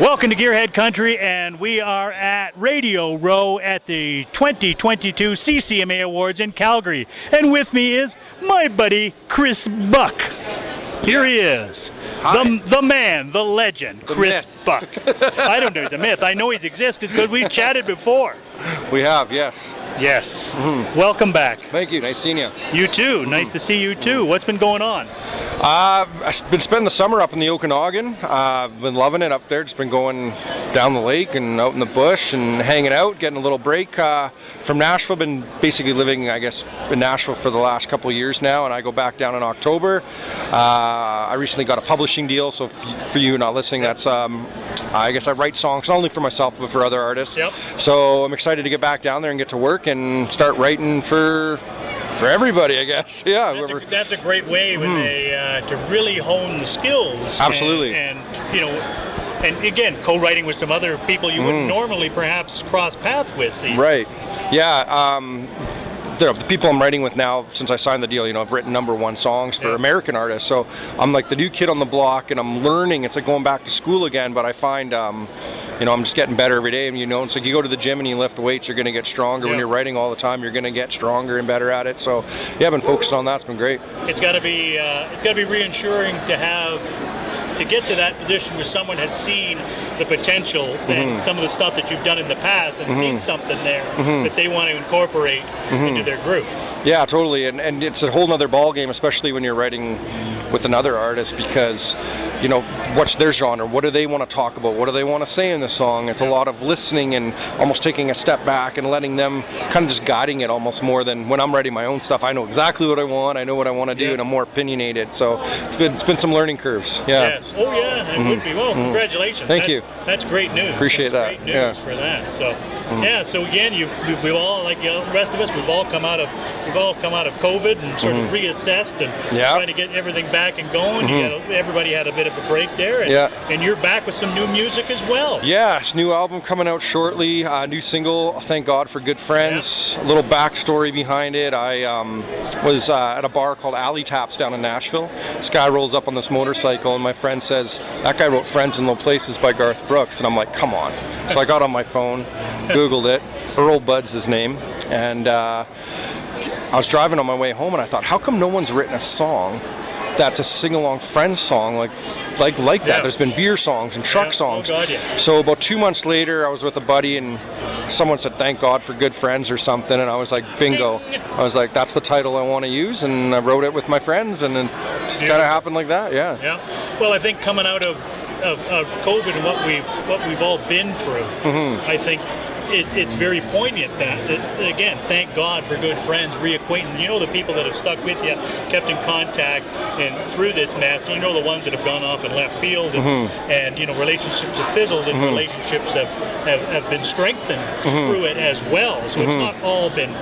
Welcome to Gearhead Country, and we are at Radio Row at the 2022 CCMA Awards in Calgary. And with me is my buddy Chris Buck. Here he is. The man, the legend, Chris Buck. I don't know he's a myth. I know he's existed because we've chatted before. We have, yes. Yes. Welcome back. Thank you. Nice seeing you. You too. Nice to see you too. What's been going on? I've been spending the summer up in the Okanagan. I've been loving it up there. Just been going down the lake and out in the bush and hanging out, getting a little break from Nashville. Been basically living, I guess, in Nashville for the last couple of years now, and I go back down in October. I recently got a publishing deal, so for you not listening, that's I guess I write songs not only for myself but for other artists. Yep. So I'm excited to get back down there and get to work and start writing for everybody, I guess. Yeah, that's a great way when to really hone the skills. Absolutely. And you know, and again, co-writing with some other people you wouldn't normally perhaps cross paths with. See? Right. Yeah. The people I'm writing with now, since I signed the deal, I've written #1 songs for American artists. So I'm like the new kid on the block, and I'm learning. It's like going back to school again. But I find, I'm just getting better every day. And it's like you go to the gym and you lift weights, you're going to get stronger. When you're writing all the time, you're going to get stronger and better at it. So yeah, I've been focused on that. It's been great. It's got to be reassuring to get to that position where someone has seen the potential and some of the stuff that you've done in the past and seen something there that they want to incorporate into their group. Yeah, totally. And it's a whole nother ball game, especially when you're writing with another artist, because what's their genre, what do they want to talk about, what do they want to say in the song. It's a lot of listening and almost taking a step back and letting them kind of just guiding it almost more than when I'm writing my own stuff. I know exactly what I want, I know what I want to do, and I'm more opinionated. So it's been some learning curves. Yes. Oh yeah, it would be. Well, congratulations. Thank you. That's great news. Appreciate that's that. Great news for that. So so again, we've all, like the rest of us, we've all come out of COVID and sort of reassessed and trying to get everything back and going. Everybody had a bit of a break there, and you're back with some new music as well. Yeah, new album coming out shortly. New single, Thank God for Good Friends. A little backstory behind it. I was at a bar called Alley Taps down in Nashville. This guy rolls up on this motorcycle, and my friend says, "That guy wrote Friends in Low Places by Garth Brooks." And I'm like, come on. So I got on my phone, Googled it. Earl Budd's his name. And I was driving on my way home, and I thought, how come no one's written a song that's a sing-along Friends song like that? There's been beer songs and truck songs. Oh, God, yeah. So about 2 months later, I was with a buddy, and someone said, "Thank God for Good Friends" or something, and I was like, bingo. I was like, that's the title I want to use, and I wrote it with my friends, and it just kind of happened like that. Yeah. Well, I think coming out of COVID and what we've all been through, I think it's very poignant that again, thank God for good friends, reacquainting. The people that have stuck with you, kept in contact, and through this mess. The ones that have gone off in left field, and relationships have fizzled, and relationships have been strengthened through it as well. So it's not all been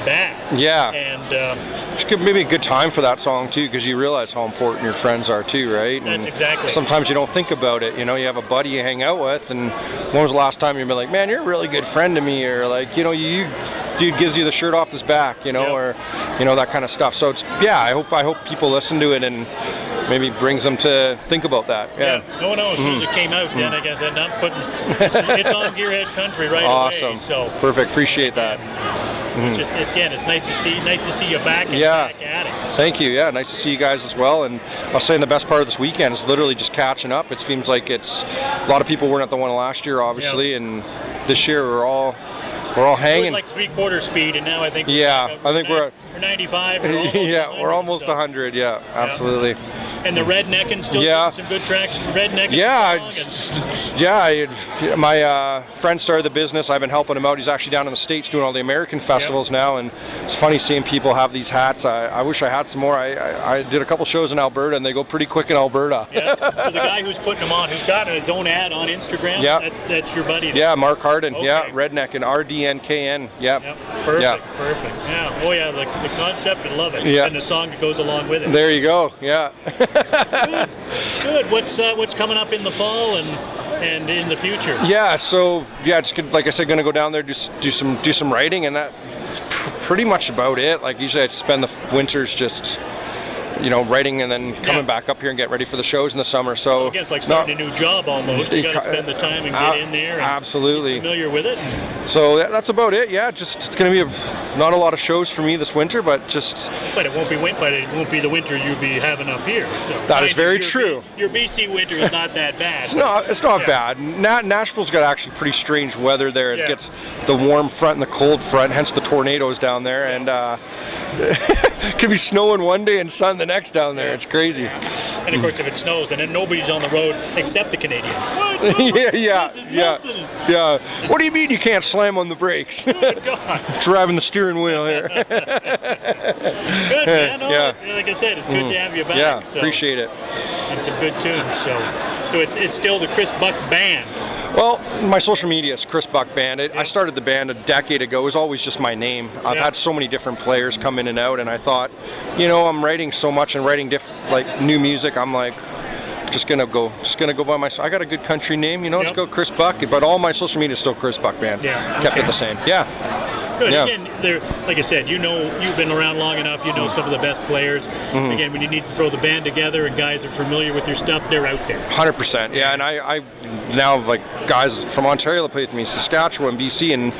bad. Yeah. And it's maybe a good time for that song too, because you realize how important your friends are too, right? That's exactly. Sometimes you don't think about it. You have a buddy you hang out with, and when was the last time you've been like, "Man, you're a really good friend to me," or like, dude gives you the shirt off his back, or that kind of stuff. So it's I hope people listen to it and maybe brings them to think about that. Yeah. No, as soon as it came out, then I guess they're not putting. It's on Gearhead Country right awesome. away. So perfect. Appreciate that. It's nice to see you back and back at it. So. Thank you. Yeah, nice to see you guys as well. And I was saying the best part of this weekend is literally just catching up. It seems like it's a lot of people weren't at the one last year, obviously, and this year we're all hanging. It was like 3/4 speed, and now I think we're 95. We're almost 100. Yeah, absolutely. And the rednecking still getting some good traction. Rednecking. My friend started the business. I've been helping him out. He's actually down in the States doing all the American festivals now, and it's funny seeing people have these hats. I wish I had some more. I did a couple shows in Alberta, and they go pretty quick in Alberta. Yeah. So the guy who's putting them on, who's got his own ad on Instagram. Yeah. That's your buddy. Yeah, Mark Harden. Okay. Yeah, Redneck and RDNKN. Yeah. Perfect. Yeah. Oh yeah, the concept, I love it. Yeah. And the song that goes along with it. There you go. Yeah. Good. What's coming up in the fall and in the future? Yeah. So just like I said, going to go down there, do some writing, and that's pretty much about it. Like usually I spend the winters just writing and then coming back up here and get ready for the shows in the summer. So again, it's like starting a new job almost. You got to spend the time and get in there and absolutely get familiar with it. So that's about it. Yeah, just it's going to be not a lot of shows for me this winter, but it won't be the winter you'll be having up here. So that is very true. Your BC winter is not that bad. It's not bad. Nashville's got actually pretty strange weather there. It gets the warm front and the cold front, hence the tornadoes down there, and it can be snowing one day and sun the next down there. It's crazy. And of course, if it snows, and then nobody's on the road except the Canadians. What? Yeah. What do you mean you can't slam on the brakes? Good God. Driving the steering wheel here. Good, man. Like I said, it's good to have you back. Yeah, so. Appreciate it. And some good tunes. So it's still the Chris Buck Band. Well, my social media is Chris Buck Band. I started the band a decade ago. It was always just my name. I've had so many different players come in and out, and I thought, I'm writing so much and writing new music. I'm like, just gonna go by myself. I got a good country name, let's go Chris Buck. But all my social media is still Chris Buck Band. Kept it the same. Yeah. Good. Yeah. Again, like I said, you've been around long enough. You know some of the best players. Again, when you need to throw the band together and guys are familiar with your stuff, they're out there. 100%. Yeah, and I now have guys from Ontario that play with me, Saskatchewan, BC, and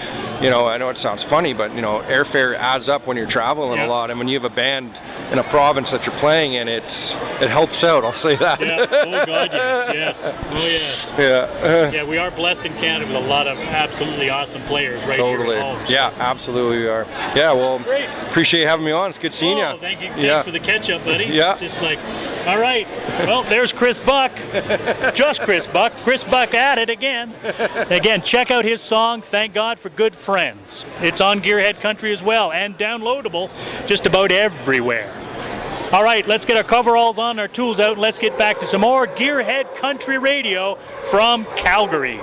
I know it sounds funny, but airfare adds up when you're traveling a lot, and when you have a band in a province that you're playing in, it helps out. I'll say that. Yeah. Oh God, yes. Oh yes. Yeah. We are blessed in Canada with a lot of absolutely awesome players right here at home. Yeah. Absolutely, we are. Yeah, well, great. Appreciate having me on. It's good seeing you. Thank you. Thanks for the catch-up, buddy. Yeah. Just all right. Well, there's Chris Buck. Just Chris Buck. Chris Buck at it again. Again, check out his song, Thank God for Good Friends. It's on Gearhead Country as well, and downloadable just about everywhere. All right, let's get our coveralls on, our tools out, and let's get back to some more Gearhead Country Radio from Calgary.